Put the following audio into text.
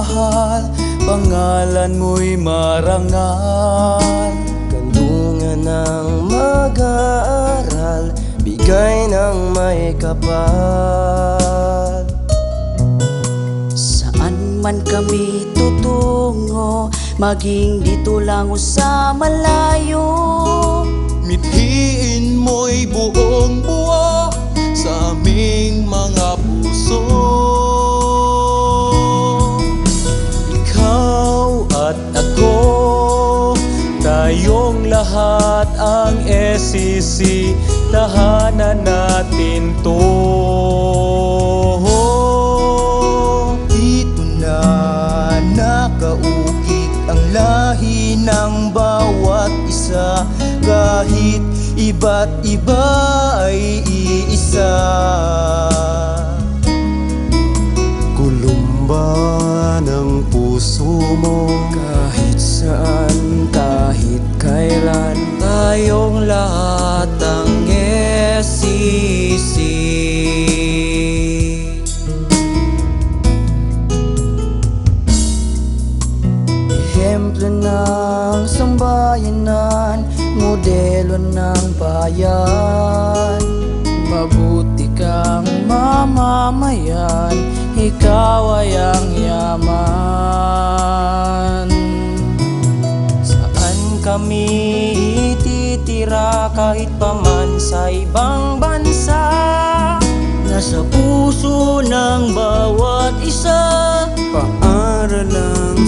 mahal, pangalan mo'y marangal. Kandungan ng mag-aaral, bigay ng may kapal. Saan man kami tutungo, maging dito lang o sa malayo. Mithiin mo'y buong buo sa aming mga puso. Ikaw at ako, tayong lahat ang SCC, tahanan natin to. Dito na nakaukit ang lahi ng bawat isa, kahit iba't iba ay iisa. Kulumba ng puso mo, Kahit saan, kahit kailan, tayong lahat ang SCC. Ehemplo ng sambayanan, modelo ng bayan. Mabuti kang mamamayan, ikaw ay ang yaman. saan kami ititira kahit paman sa ibang bansa? Nasa puso ng bawat isa, Paaralang